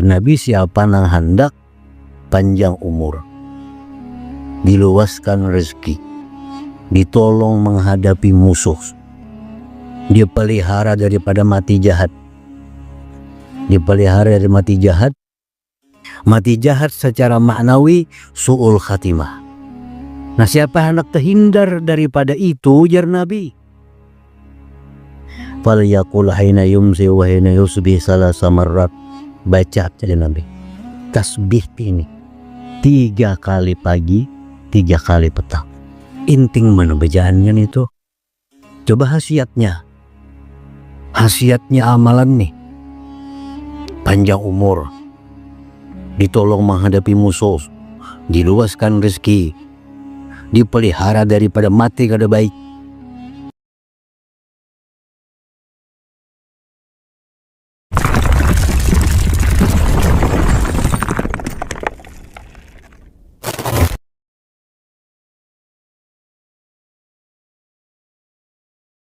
Nabi siapa nang hendak panjang umur, diluaskan rezeki, ditolong menghadapi musuh, dia pelihara daripada mati jahat. Dipelihara dari mati jahat. Mati jahat secara maknawi su'ul khatimah. Nah, siapa hendak terhindar daripada itu, ujar Nabi, falyaqul hina yumsi wa hina yusbih salasa marrat. Baca aja Nabi tasbih ini 3 kali pagi, 3 kali petang. Inting mana bacaannya itu? Coba khasiatnya amalan nih, panjang umur, ditolong menghadapi musuh, diluaskan rezeki, dipelihara daripada mati kada baik.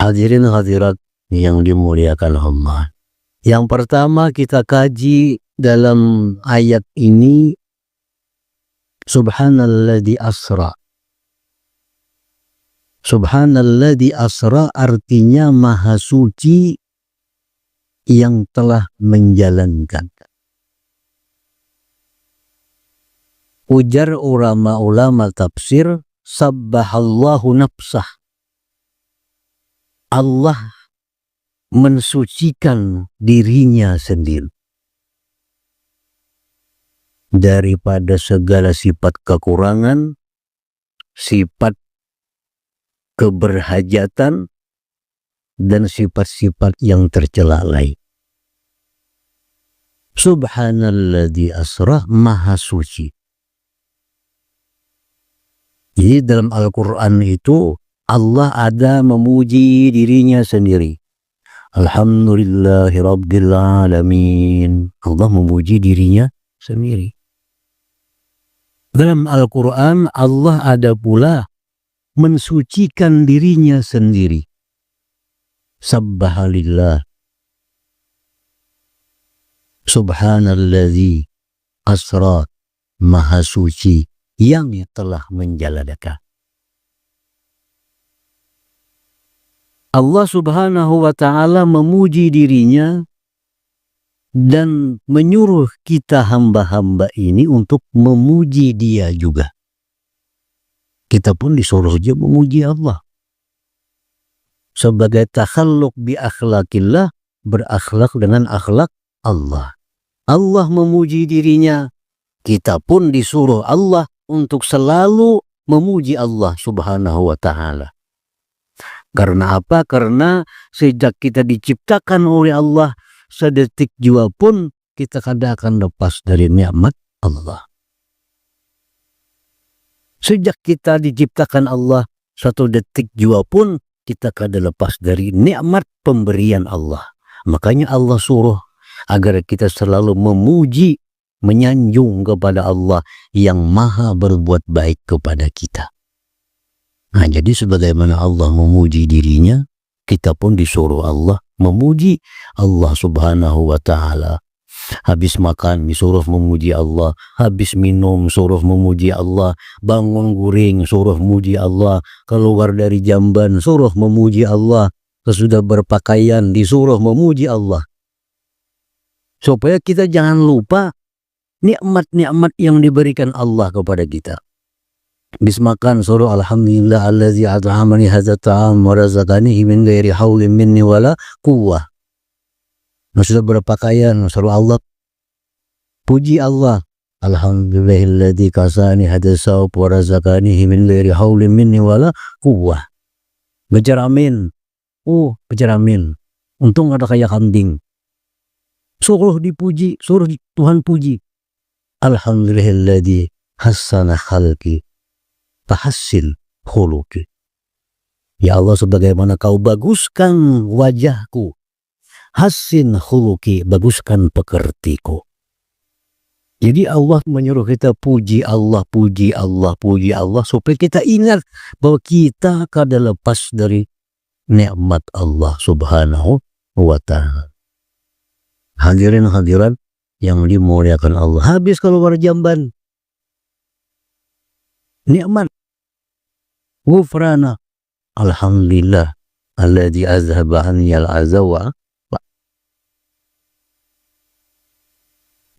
Hadirin hadirat yang dimuliakan Allah. Yang pertama kita kaji dalam ayat ini, Subhanalladzi asra. Subhanalladzi asra artinya maha suci yang telah menjalankan. Ujar ulama tafsir, sabbahallahu nafsah. Allah mensucikan dirinya sendiri daripada segala sifat kekurangan, sifat keberhajatan, dan sifat-sifat yang tercela lain. Subhanalladzi asra, maha suci. Jadi dalam Al-Quran itu Allah ada memuji dirinya sendiri. Alhamdulillahi Rabbil Alamin. Allah memuji dirinya sendiri. Dalam Al-Quran Allah ada pula mensucikan dirinya sendiri. Sabbahalillah. Subhanalladzi asra, maha suci yang telah menjalankan. Allah subhanahu wa ta'ala memuji dirinya dan menyuruh kita hamba-hamba ini untuk memuji dia juga. Kita pun disuruh juga memuji Allah. Sebagai takhalluk bi akhlakillah, berakhlak dengan akhlak Allah. Allah memuji dirinya, kita pun disuruh Allah untuk selalu memuji Allah subhanahu wa ta'ala. Karena apa? Karena sejak kita diciptakan oleh Allah, sedetik jua pun kita kada akan lepas dari nikmat Allah. Sejak kita diciptakan Allah, satu detik jua pun kita kada lepas dari nikmat pemberian Allah. Makanya Allah suruh agar kita selalu memuji, menyanjung kepada Allah yang maha berbuat baik kepada kita. Nah, jadi sebagaimana Allah memuji dirinya, kita pun disuruh Allah memuji Allah subhanahu wa ta'ala. Habis makan disuruh memuji Allah, habis minum suruh memuji Allah, bangun guring suruh memuji Allah, keluar dari jamban suruh memuji Allah, sesudah berpakaian disuruh memuji Allah. Supaya kita jangan lupa nikmat-nikmat yang diberikan Allah kepada kita. Habis makan suruh alhamdulillah allazi at'amani hadza ta'am wa razaqani min ghairi haulin minni wala quwwah. Nah, sudah berpakaian suruh Allah puji Allah, alhamdulillahilladzi kasani hadza sawb wa razaqani min ghairi haulin minni wala quwwah. Baca amin. Baca amin. Untung ada kayak kambing. Suruh dipuji, suruh Tuhan puji. Alhamdulillahilladzi hassana khalqi tahassil khuluqi. Ya Allah, sebagaimana kau baguskan wajahku, hassin khuluqi, baguskan pekertiku. Jadi Allah menyuruh kita puji Allah, puji Allah, puji Allah, supaya kita ingat bahwa kita kada lepas dari nikmat Allah subhanahu wa ta'ala. Hadirin hadirat yang dimuliakan Allah. Habis keluar jamban, nikmat, ghufrana, alhamdulillah alladzi azhaba aniyal azawa.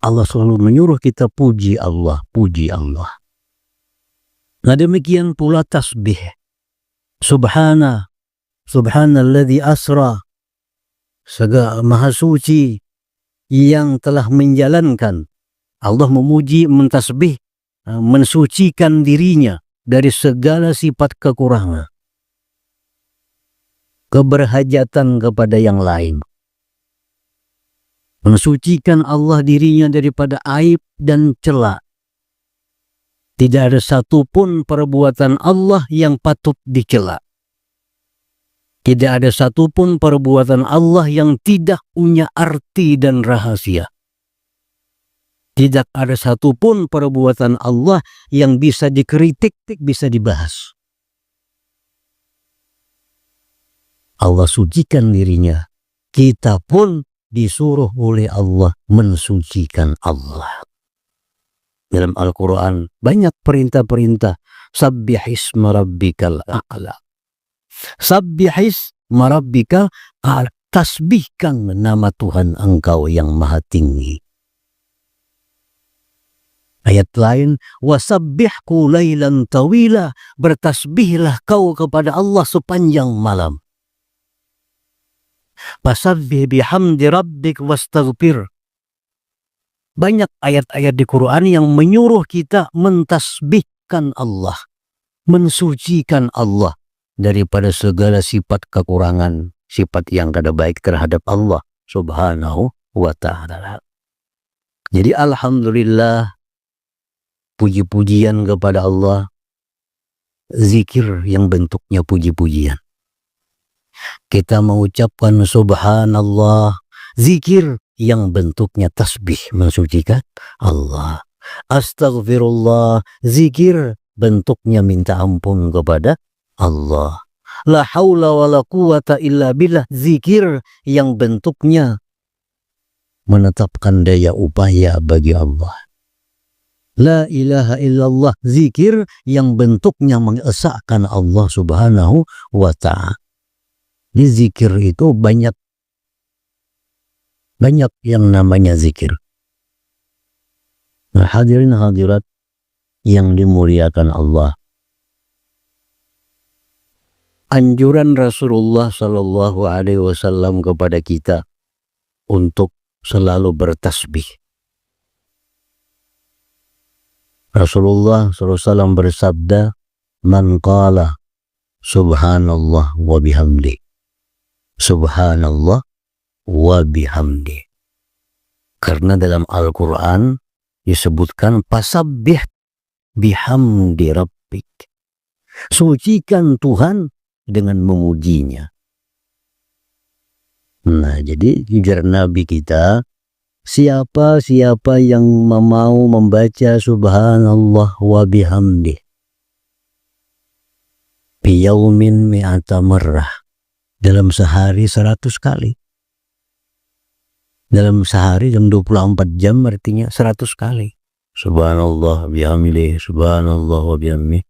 Allah selalu menyuruh kita puji Allah, puji Allah. Nah demikian pula tasbih. Subhanalladzi asra, segala maha suci yang telah menjalankan. Allah memuji, mentasbih, mensucikan dirinya dari segala sifat kekurangan, keberhajatan kepada yang lain. Mensucikan Allah dirinya daripada aib dan cela. Tidak ada satupun perbuatan Allah yang patut dicela. Tidak ada satupun perbuatan Allah yang tidak punya arti dan rahasia. Tidak ada satupun perbuatan Allah yang bisa dikritik, bisa dibahas. Allah sucikan dirinya. Kita pun disuruh oleh Allah mensucikan Allah. Dalam Al-Quran banyak perintah-perintah. Sabbihisma rabbikal a'la. Sabbihisma rabbikal a'la. Tasbihkan nama Tuhan engkau yang maha tinggi. Ayat lain, wasabbihku lailan tawila. Bertasbihlah kau kepada Allah sepanjang malam. Fasabbih bihamdi rabbik wastaghfir. Banyak ayat-ayat di Quran yang menyuruh kita mentasbihkan Allah, mensucikan Allah daripada segala sifat kekurangan, sifat yang kada baik terhadap Allah subhanahu wa ta'ala. Jadi alhamdulillah, puji-pujian kepada Allah, zikir yang bentuknya puji-pujian. Kita mengucapkan subhanallah, zikir yang bentuknya tasbih, mensucikan Allah. Astaghfirullah, zikir bentuknya minta ampun kepada Allah. La haula wa la quwata illa billah, zikir yang bentuknya menetapkan daya upaya bagi Allah. La ilaha illallah, zikir yang bentuknya mengesahkan Allah subhanahu wa ta'ala. Di zikir itu banyak yang namanya zikir. Nah, hadirin hadirat yang dimuliakan Allah. Anjuran Rasulullah Shallallahu Alaihi Wasallam kepada kita untuk selalu bertasbih. Rasulullah SAW bersabda, man qala subhanallah wa bihamdi, subhanallah wa bihamdi. Karena dalam Al-Quran disebutkan fasabbih bihamdi rabbik, sucikan Tuhan dengan memujinya. Nah, jadi ujar Nabi kita, siapa yang mau membaca subhanallah wa bihamdi biyaumin mi'ata marrah, dalam sehari 100 kali. Dalam sehari dalam 24 jam artinya 100 kali. Subhanallah bihamdi, subhanallah wa bihamdi.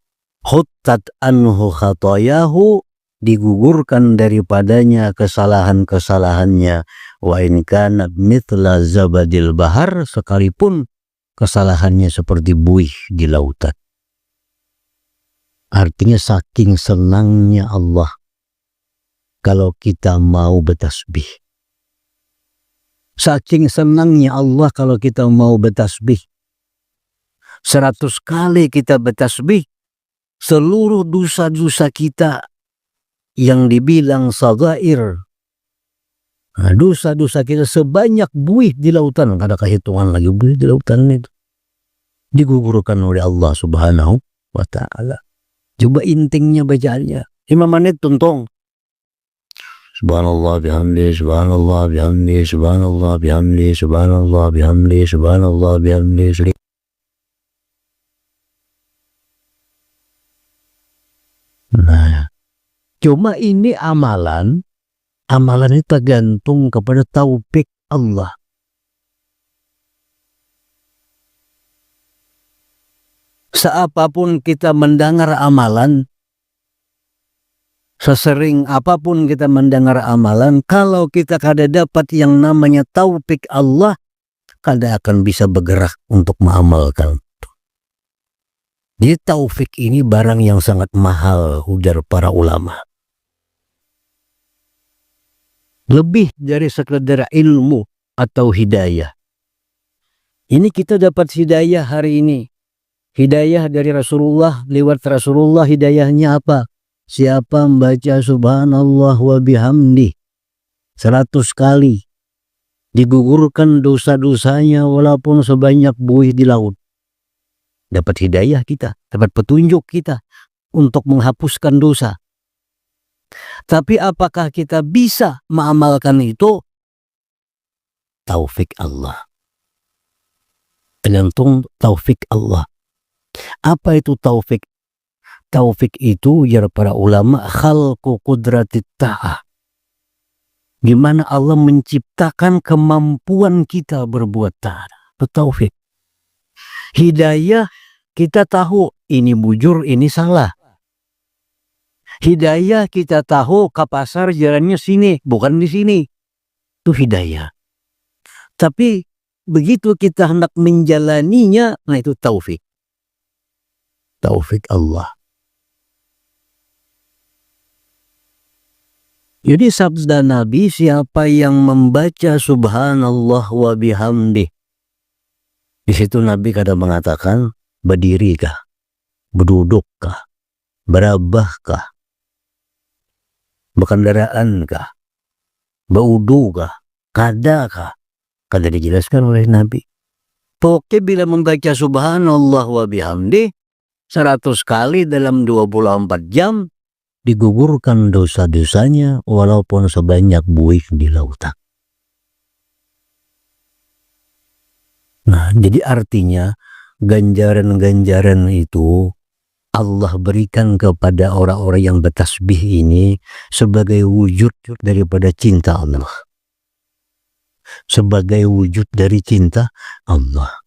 Khuttat anhu khatayahu, digugurkan daripadanya kesalahan-kesalahannya. Wa in kana mithla zabadil bahar, sekalipun kesalahannya seperti buih di lautan. Artinya saking senangnya Allah kalau kita mau bertasbih. Saking senangnya Allah kalau kita mau bertasbih. 100 kali kita bertasbih, seluruh dosa-dosa kita yang dibilang sagair, nah, dosa-dosa kita sebanyak buih di lautan, ada kehitungan lagi buih di lautan itu, digugurkan oleh Allah subhanahu wa ta'ala. Coba intingnya bacaannya 5 menit tuntong. Subhanallah bihamdi, subhanallah bihamdi, subhanallah bihamdi, subhanallah bihamdi, subhanallah bihamdi. Nah, cuma ini amalan ini tergantung kepada taufik Allah. Seapapun kita mendengar amalan, sesering apapun kita mendengar amalan, kalau kita kada dapat yang namanya taufik Allah, kada akan bisa bergerak untuk mengamalkan. Jadi taufik ini barang yang sangat mahal, ujar para ulama. Lebih dari sekedar ilmu atau hidayah. Ini kita dapat hidayah hari ini. Hidayah dari Rasulullah, lewat Rasulullah hidayahnya apa? Siapa membaca subhanallah wa bihamdi 100 kali, digugurkan dosa-dosanya walaupun sebanyak buih di laut. Dapat hidayah kita, dapat petunjuk kita untuk menghapuskan dosa. Tapi apakah kita bisa mengamalkan itu? Taufik Allah. Tergantung taufik Allah. Apa itu taufik? Taufik itu ya para ulama khalqu qudratit ta'ah. Gimana Allah menciptakan kemampuan kita berbuat taat. Itu taufik. Hidayah kita tahu ini bujur, ini salah. Hidayah kita tahu ke pasar jalannya sini, bukan di sini. Itu hidayah. Tapi begitu kita hendak menjalaninya, nah itu taufik. Taufik Allah. Jadi sabda Nabi, siapa yang membaca subhanallah wa bihamdih. Di situ Nabi kadang mengatakan, berdiri kah? Berduduk kah? Berabah kah? Berkendaraan kah? Baudu kah? Kada kah? Kada dijelaskan oleh Nabi. Pokoknya bila membaca subhanallah wa bihamdih 100 kali dalam 24 jam, digugurkan dosa-dosanya walaupun sebanyak buih di lautan. Nah, jadi artinya ganjaran-ganjaran itu Allah berikan kepada orang-orang yang bertasbih ini sebagai wujud daripada cinta Allah. Sebagai wujud dari cinta Allah.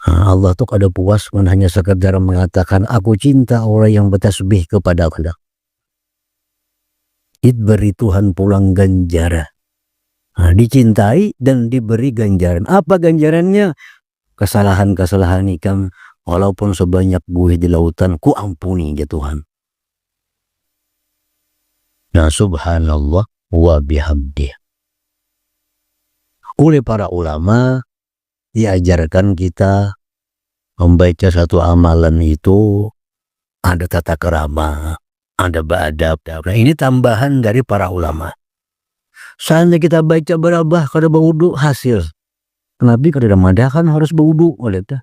Nah, Allah tuh kada puas hanya sekedar mengatakan aku cinta orang yang bertasbih kepada Allah. Diberi Tuhan pulang ganjaran. Nah, dicintai dan diberi ganjaran. Apa ganjarannya? Kesalahan-kesalahan ikam walaupun sebanyak buih di lautan, ku ampuni ya Tuhan. Nah, subhanallah wa bihamdih. Oleh para ulama diajarkan kita membaca satu amalan itu ada tata kerama, ada beradab. Nah, ini tambahan dari para ulama. Seandainya kita baca berabah kada berwudu hasil. Nabi kada madakan harus berwudu oleh ta.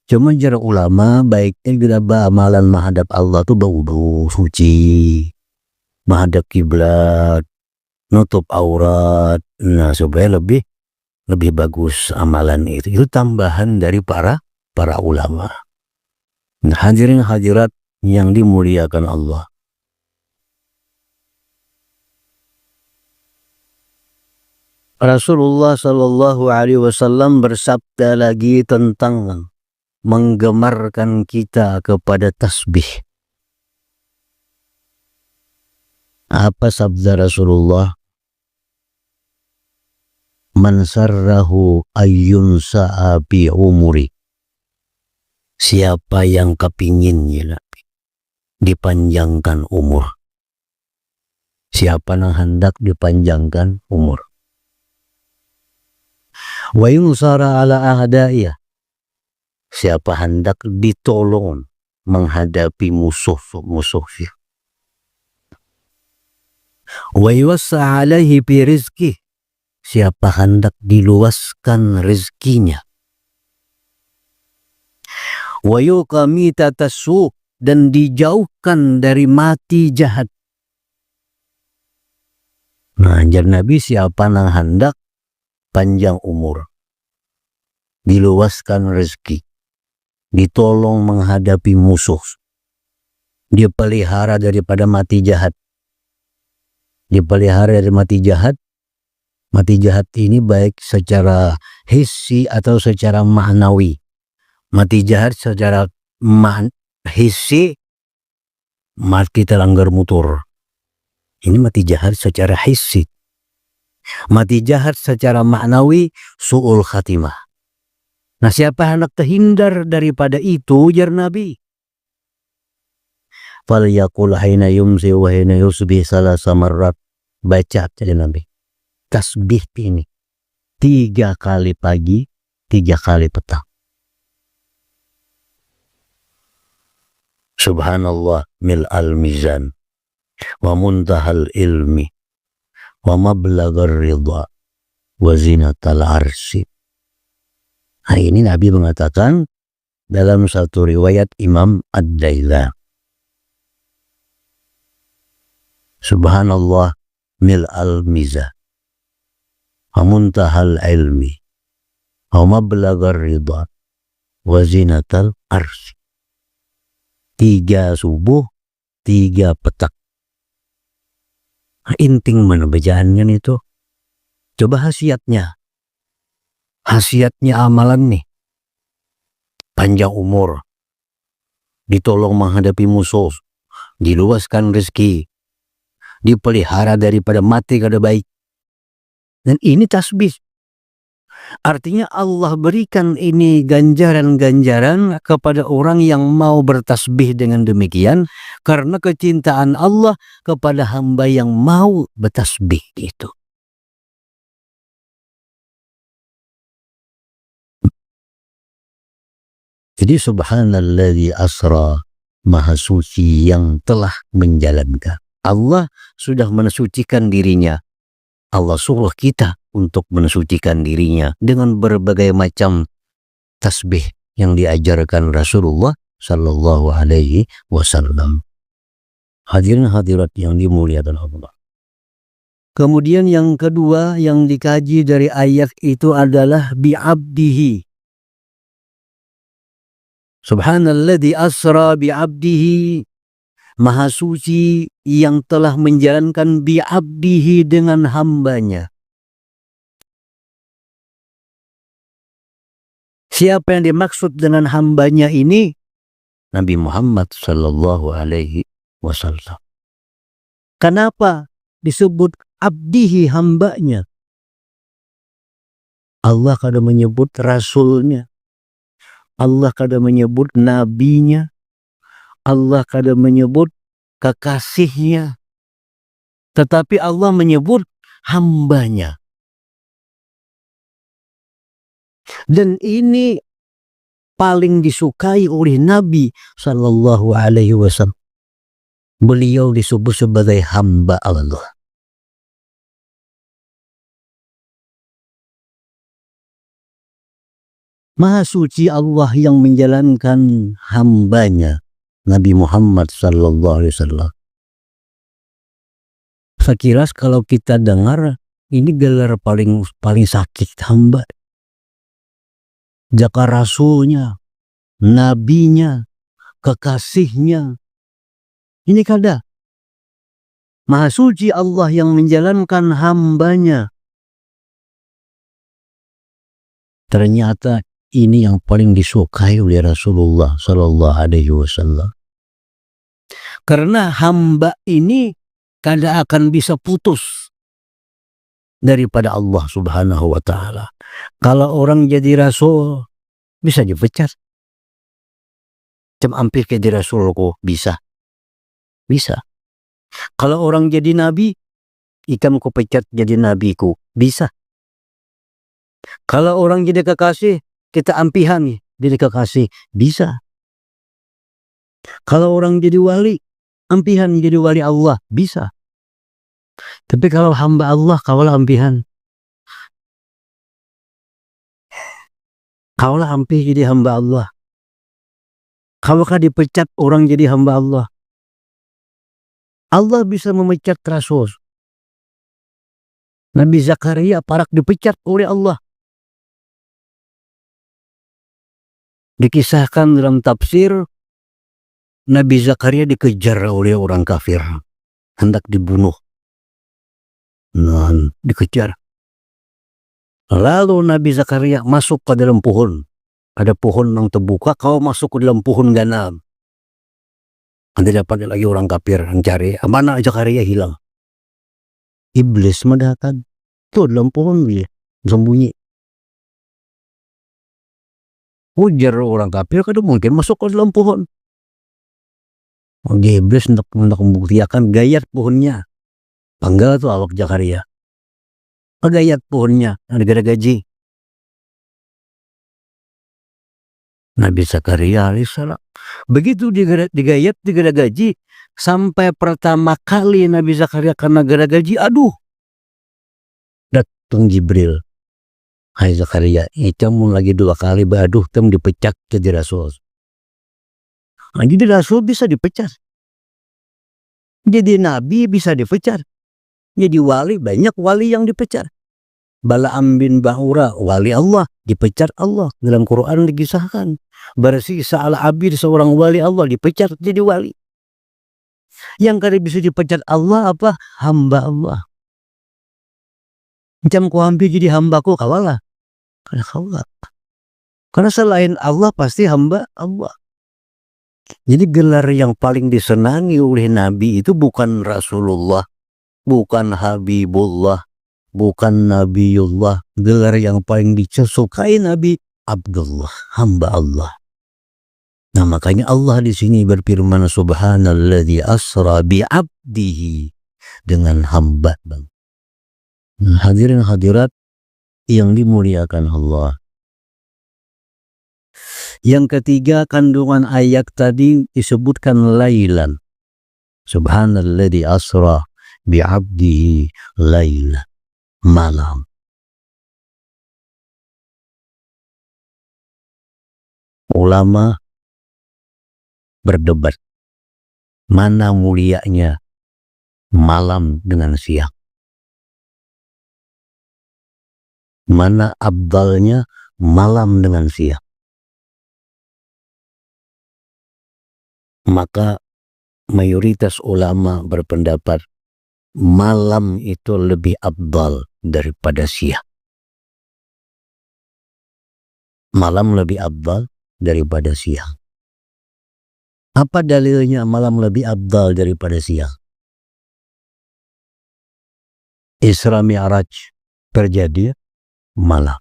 Cuma jarak ulama baiknya kita amalan menghadap Allah tuh berwudu suci, menghadap kiblat, nutup aurat. Nah, supaya lebih bagus amalan itu. Itu tambahan dari para ulama. Nah, hadirin hadirat yang dimuliakan Allah. Rasulullah Shallallahu Alaihi Wasallam bersabda lagi tentang menggemarkan kita kepada tasbih. Apa sabda Rasulullah? Man sarrahu ayyun sa'abi umuri. Siapa yang kepinginnya dipanjangkan umur. Siapa yang hendak dipanjangkan umur. Wa yunsara ala ahada'iyah. Siapa hendak ditolong menghadapi musuh-musuhnya. Wa yuwassa alaihi fi rizqih. Siapa hendak diluaskan rezekinya. Wa yuqamita tasu, dan dijauhkan dari mati jahat. Nah, ajar Nabi siapa yang hendak panjang umur, diluaskan rezeki, ditolong menghadapi musuh, dia pelihara daripada mati jahat. Dipelihara dari mati jahat. Mati jahat ini baik secara hissi atau secara ma'nawi. Mati jahat secara hissi, mati terlanggar motor. Ini mati jahat secara hissi. Mati jahat secara maknawi, su'ul khatimah. Nah, siapa hendak terhindar daripada itu, ujar Nabi? Falyaqul hina yumsi wa hina yusbih salasa marrat. Baca saja Nabi. Tasbih ini 3 kali pagi, 3 kali petang. Subhanallah mil'al mizan wa muntahal ilmi wa mablaghar ridha wa zinatal arsy. Nah, ini Nabi mengatakan dalam satu riwayat Imam Ad-Dailami. Subhanallah mil'al mizan wa muntahal ilmi wa mablaghar ridha wa zinatal arsy. 3 subuh, 3 petang. Nah, inting mana bacaannya itu? Coba khasiatnya. Khasiatnya amalan nih. Panjang umur. Ditolong menghadapi musuh. Diluaskan rezeki. Dipelihara daripada mati kada baik. Dan ini tasbih. Artinya Allah berikan ini ganjaran-ganjaran kepada orang yang mau bertasbih dengan demikian karena kecintaan Allah kepada hamba yang mau bertasbih itu. Jadi subhanalladzi asra, maha suci yang telah menjalankan. Allah sudah mensucikan dirinya. Allah suruh kita untuk mensucikan dirinya dengan berbagai macam tasbih yang diajarkan Rasulullah Sallallahu Alaihi Wasallam. Hadirin hadirat yang dimuliakan Allah. Kemudian yang kedua yang dikaji dari ayat itu adalah bi'abdihi. Subhanalladzi asra bi'abdihi, maha suci yang telah menjalankan bi'abdihi dengan hambanya. Siapa yang dimaksud dengan hambanya ini? Nabi Muhammad Sallallahu Alaihi Wasallam. Kenapa disebut abdihi, hambanya? Allah kadang menyebut rasulnya. Allah kadang menyebut nabinya. Allah kadang menyebut kekasihnya. Tetapi Allah menyebut hambanya. Dan ini paling disukai oleh Nabi Sallallahu Alaihi Wasallam. Beliau disebut sebagai hamba Allah. Maha suci Allah yang menjalankan hambanya Nabi Muhammad Sallallahu Alaihi Wasallam. Saya kira kalau kita dengar ini gelar paling sakit hamba. Jaka rasulnya, nabinya, kekasihnya. Ini kada. Maha suci Allah yang menjalankan hambanya. Ternyata ini yang paling disukai oleh Rasulullah Sallallahu Alaihi Wasallam. Karena hamba ini kada akan bisa putus daripada Allah Subhanahu wa Ta'ala. Kalau orang jadi rasul bisa dipecat. Cem ampir ke jadi rasulku bisa. Bisa. Kalau orang jadi nabi, ikam ku pecat jadi nabiku. Bisa. Kalau orang jadi kekasih, kita ampihan jadi kekasih. Bisa. Kalau orang jadi wali, ampihan jadi wali Allah. Bisa. Tapi kalau hamba Allah, kaulah ampihan. Kaulah ampih jadi hamba Allah. Kaukah dipecat orang jadi hamba Allah. Allah bisa memecat rasul. Nabi Zakaria parak dipecat oleh Allah. Dikisahkan dalam tafsir, Nabi Zakaria dikejar oleh orang kafir. Hendak dibunuh. Nah, dikejar. Lalu Nabi Zakaria masuk ke dalam pohon. ada pohon yang terbuka, kau masuk ke dalam pohon ganam. Nanti dapat lagi orang kafir yang cari, mana Zakaria hilang. Iblis mendakan tuh dalam pohon dia sembunyi. Ujar orang kafir kada mungkin masuk ke dalam pohon. Iblis hendak membuktikan gayat pohonnya. Panggal tuh awak Zakaria. Gayat pohonnya, negara gaji. Nabi Zakaria alaihissalam. Begitu digayat gaji, sampai pertama kali Nabi Zakaria kena gaji, aduh, datang Jibril. Hai Zakaria, kamu lagi 2 kali baduh, kamu dipecat jadi rasul. Nah, jadi rasul bisa dipecat. Jadi nabi bisa dipecat. Jadi wali, banyak wali yang dipecat. Balaam bin Ba'ura, wali Allah, dipecat Allah. Dalam Quran dikisahkan. Barsisa al-Abid, seorang wali Allah, dipecat jadi wali. Yang kada bisa dipecat Allah apa? Hamba Allah. Macam ku hampir jadi hambaku, kawalah. Karena kawal. Karena selain Allah pasti hamba Allah. Jadi gelar yang paling disenangi oleh Nabi itu bukan Rasulullah, bukan Habibullah, bukan Nabiullah. Gelar yang paling disukai Nabi, Abdullah, hamba Allah. Nah, makanya Allah di sini berfirman, Subhanalladzi asra bi abdihi, dengan hamba. Nah, hadirin hadirat yang dimuliakan Allah. Yang ketiga, kandungan ayat tadi disebutkan lailan. Subhanalladzi asra bi abdihi lailan, malam. Ulama berdebat mana mulianya malam dengan siang, mana abdalnya malam dengan siang. Maka mayoritas ulama berpendapat malam itu lebih abdal daripada siang. Malam lebih abdal daripada siang. Apa dalilnya malam lebih abdal daripada siang? Isra Mi'raj terjadi malam.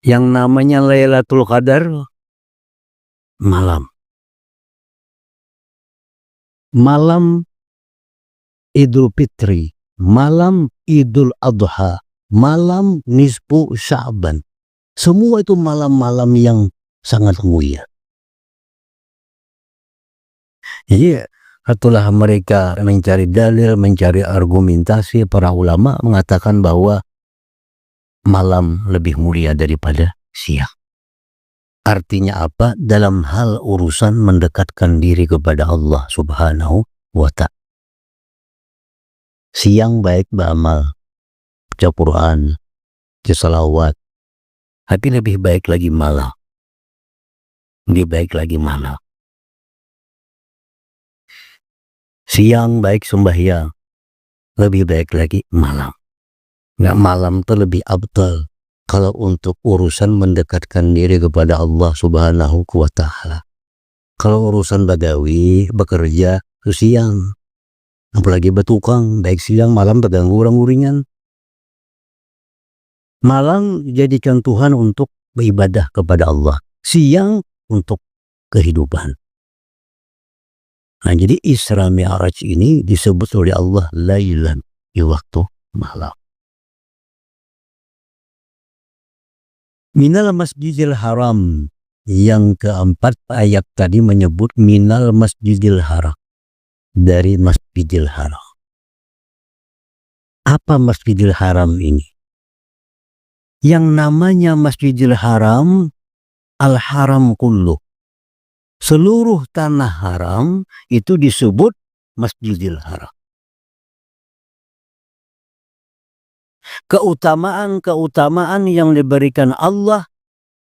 Yang namanya Lailatul Qadar malam. Malam Idul Fitri, malam Idul Adha, malam Nisfu Sya'ban. Semua itu malam-malam yang sangat mulia. Jadi setelah mereka mencari dalil, mencari argumentasi, para ulama mengatakan bahwa malam lebih mulia daripada siang. Artinya apa? Dalam hal urusan mendekatkan diri kepada Allah Subhanahu wa Ta'ala. Siang baik beramal, baca Quran, baca salawat. Tapi lebih baik lagi malam. Lebih baik lagi malam. Siang baik sembahyang, lebih baik lagi malam. Nggak, malam itu lebih abdal kalau untuk urusan mendekatkan diri kepada Allah Subhanahu wa Ta'ala. Kalau urusan bagawi, bekerja, itu siang. Apalagi bertukang, baik siang malam terganggu orang uringan. Malam dijadikan Tuhan untuk beribadah kepada Allah. Siang untuk kehidupan. Nah, jadi Isra Mi'raj ini disebut oleh Allah lailan, di waktu malam. Minal Masjidil Haram, yang keempat ayat tadi menyebut minal Masjidil Haram, dari Masjidil Haram. Apa Masjidil Haram ini? Yang namanya Masjidil Haram, Al-Haram kullu. Seluruh tanah haram itu disebut Masjidil Haram. Keutamaan-keutamaan yang diberikan Allah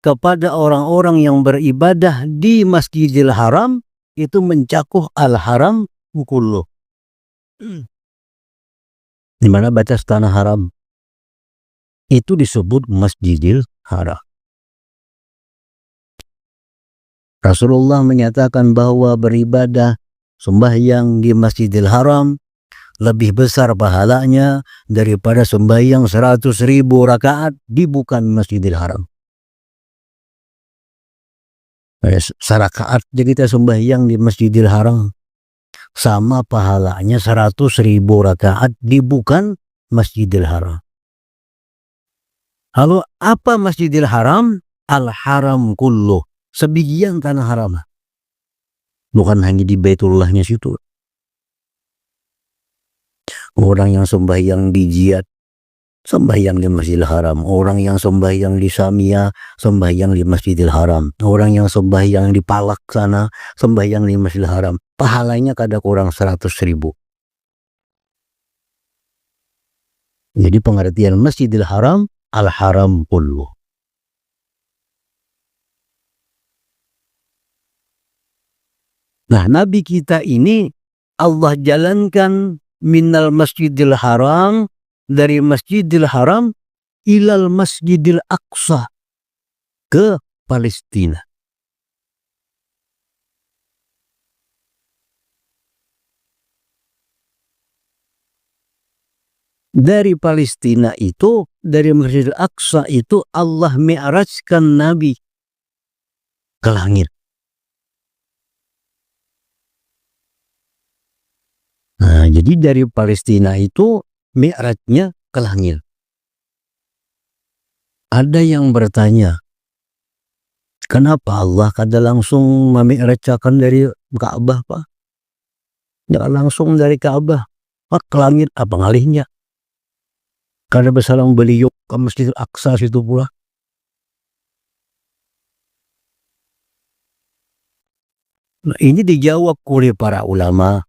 kepada orang-orang yang beribadah di Masjidil Haram itu mencakup Al-Haram kullu. Di mana batas tanah haram itu disebut Masjidil Haram. Rasulullah menyatakan bahwa beribadah sembahyang di Masjidil Haram lebih besar pahalanya daripada sembahyang 100.000 rakaat di bukan Masjidil Haram. Serakaat kita sembahyang di Masjidil Haram sama pahalanya 100.000 rakaat di bukan Masjidil Haram. Lalu apa Masjidil Haram? Al-Haram kullu, sebagian tanah haram. Bukan hanya di Baitullahnya situ. Orang yang sembahyang di Jiyad, sembahyang di Masjidil Haram. Orang yang sembahyang di Samia, sembahyang di Masjidil Haram. Orang yang sembahyang di Palak sana, sembahyang di Masjidil Haram. Pahalanya kada kurang 100.000. Jadi pengertian Masjidil Haram, Al-Haram kullu. Nah, Nabi kita ini Allah jalankan minal Masjidil Haram, dari Masjidil Haram ilal Masjidil Aqsa, ke Palestina. Dari Palestina itu, dari Masjidil Aqsa itu Allah mi'rajkan Nabi ke langit. Nah, jadi dari Palestina itu mi'rajnya ke langit. Ada yang bertanya, kenapa Allah kada langsung memi'rajkan dari Ka'bah, Pak? Tidak langsung dari Ka'bah, Pak, ke langit apa ngalihnya? Kada bersalang beliau ke Masjidil Aqsa situ pula. Nah, ini dijawab oleh para ulama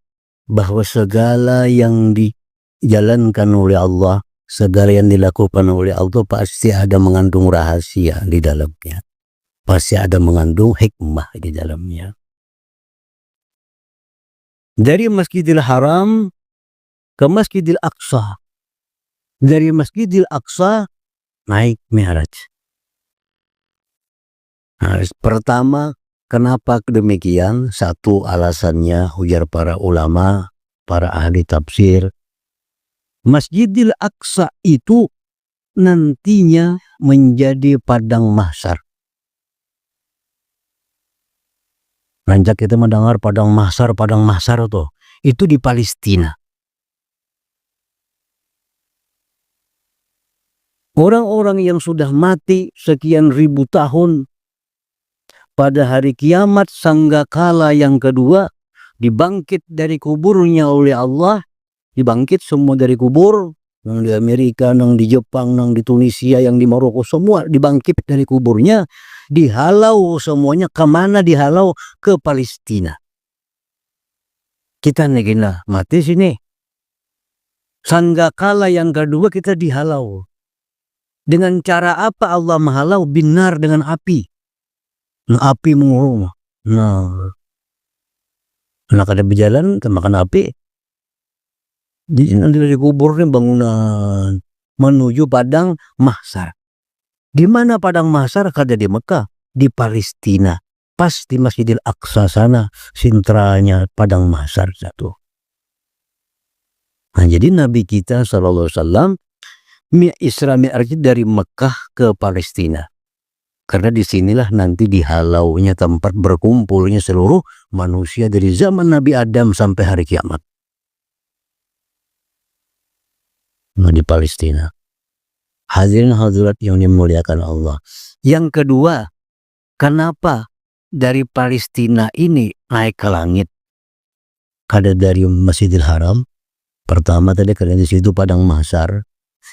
bahwa segala yang dijalankan oleh Allah, segala yang dilakukan oleh Allah pasti ada mengandung rahasia di dalamnya. Pasti ada mengandung hikmah di dalamnya. Dari Masjidil Haram ke Masjidil Aqsa. Dari Masjidil Aqsa naik Mi'raj. Nah, pertama, kenapa demikian? Satu alasannya ujar para ulama, para ahli tafsir. Masjidil Aqsa itu nantinya menjadi padang mahsyar. Ranjak kita mendengar padang mahsyar itu di Palestina. Orang-orang yang sudah mati sekian ribu tahun, pada hari kiamat sangkakala yang kedua, dibangkit dari kuburnya oleh Allah, dibangkit semua dari kubur, yang di Amerika, yang di Jepang, yang di Tunisia, yang di Maroko, semua dibangkit dari kuburnya, dihalau semuanya. Kemana dihalau? Ke Palestina. Kita negina mati sini. Sangkakala yang kedua kita dihalau. Dengan cara apa Allah menghalau? Binar, dengan api. Nah, api mengurung. Nah, kada berjalan makan api. Nanti dari kuburnya bangunan menuju padang mahsyar. Di mana padang mahsyar? Kada di Mekah, di Palestina. Pas di Masjidil Aqsa sana, sentralnya padang mahsyar satu. Nah, jadi Nabi kita SAW Isra Mi'raj dari Mekah ke Palestina. Karena disinilah nanti dihalaunya tempat berkumpulnya seluruh manusia dari zaman Nabi Adam sampai hari kiamat. Nah, di Palestina. Hadirin hadirat yang dimuliakan Allah. Yang kedua, kenapa dari Palestina ini naik ke langit? Kada dari Masjidil Haram. Pertama tadi karena di situ padang mahsyar.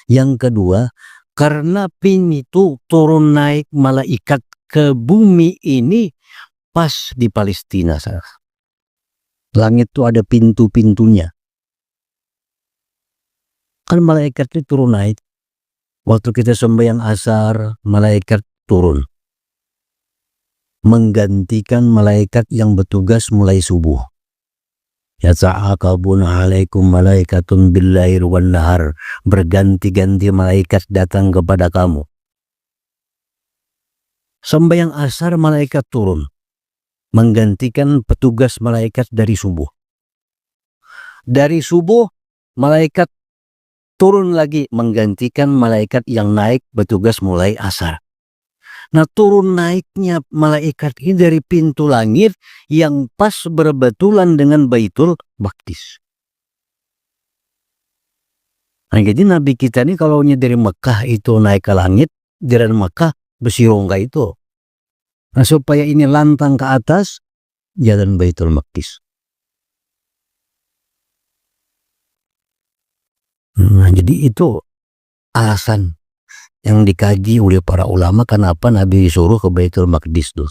Yang kedua, karena pintu turun naik malaikat ke bumi ini pas di Palestina. Langit itu ada pintu-pintunya. Kan malaikat itu turun naik. Waktu kita sembahyang asar, malaikat turun. Menggantikan malaikat yang bertugas mulai subuh. Yata'aqabun alaikum malaikatun billail wan nahar. Berganti-ganti malaikat datang kepada kamu. Sembahyang asar malaikat turun. menggantikan petugas malaikat dari subuh. Dari subuh malaikat turun lagi menggantikan malaikat yang naik bertugas mulai asar. Nah, turun naiknya malaikat ini dari pintu langit yang pas berbetulan dengan Baitul Maqdis. Nah, jadi Nabi kita ini kalau dari Mekah itu naik ke langit, dari Mekah besi rongga itu. Nah, supaya ini lantang ke atas, jalan Baitul Maqdis. Nah, jadi itu alasan yang dikaji oleh para ulama kenapa Nabi disuruh ke Baitul Maqdis tuh.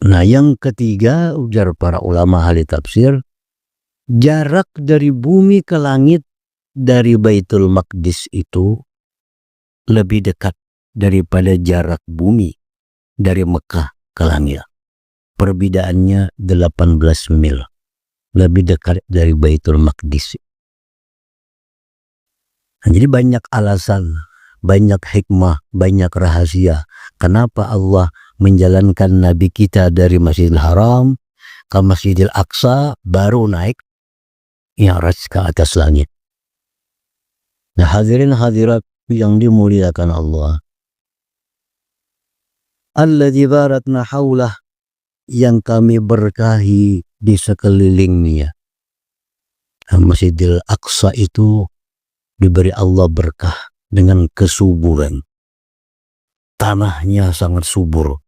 Nah, yang ketiga ujar para ulama ahli tafsir, jarak dari bumi ke langit dari Baitul Maqdis itu lebih dekat daripada jarak bumi dari Mekah ke langit. Perbedaannya 18 mil. Lebih dekat dari Baitul Maqdis. Nah, jadi banyak alasan, banyak hikmah, banyak rahasia kenapa Allah menjalankan Nabi kita dari Masjidil Haram ke Masjidil Aqsa baru naik mi'raj ke atas langit. Nah, hadirin hadirat yang dimuliakan Allah, alladzi baratna haulah, yang kami berkahi di sekelilingnya. Masjidil Aqsa itu diberi Allah berkah dengan kesuburan. Tanahnya sangat subur.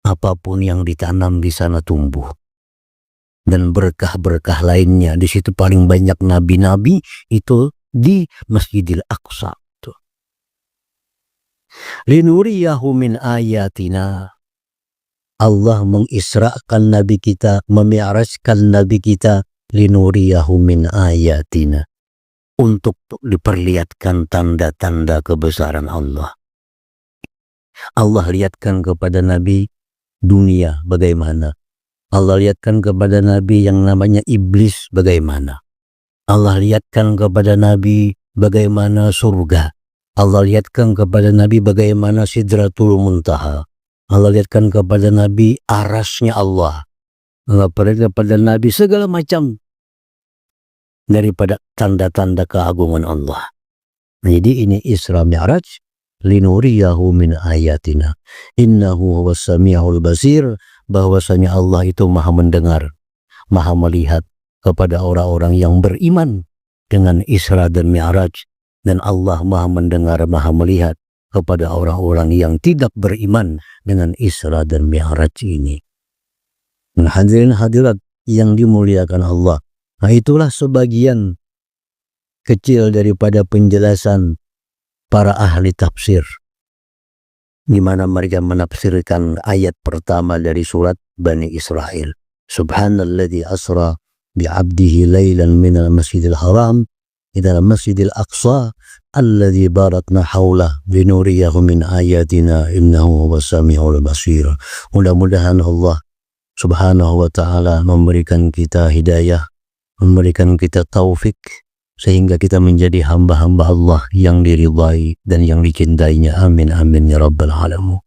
Apapun yang ditanam di sana tumbuh. Dan berkah-berkah lainnya. Di situ paling banyak nabi-nabi itu di Masjidil Aqsa. Linuriyahu min ayatina. Allah mengisrakan Nabi kita, memi'rajkan Nabi kita, linuriyahu min ayatina. Untuk diperlihatkan tanda-tanda kebesaran Allah. Allah lihatkan kepada Nabi dunia bagaimana. Allah lihatkan kepada Nabi yang namanya iblis bagaimana. Allah lihatkan kepada Nabi bagaimana surga. Allah lihatkan kepada Nabi bagaimana Sidratul Muntaha. Allah lihatkan kepada Nabi arasnya Allah. Allah perlihatkan kepada Nabi segala macam daripada tanda-tanda keagungan Allah. Jadi ini Isra Mi'raj, linuriyahu min ayatina. Innahu huwas sami'ul basir, bahwasanya Allah itu maha mendengar, maha melihat kepada orang-orang yang beriman dengan Isra dan Mi'raj, dan Allah maha mendengar, maha melihat kepada orang-orang yang tidak beriman dengan Isra dan Mi'raj ini. Nah, hadirin hadirat yang dimuliakan Allah, nah itulah sebagian kecil daripada penjelasan para ahli tafsir, di mana mereka menafsirkan ayat pertama dari surat Bani Israel. Subhanalladzi asra bi'abdihi laylan minal masjidil haram ilal masjidil aqsa alladzi barakna haulah linuriyahu min ayatina innahu huwas sami'ul basir. Mudah-mudahan Allah subhanahu wa ta'ala memberikan kita hidayah, memberikan kita taufik, sehingga kita menjadi hamba-hamba Allah yang diridhai dan yang dicintainya. Amin amin ya rabbal alamin.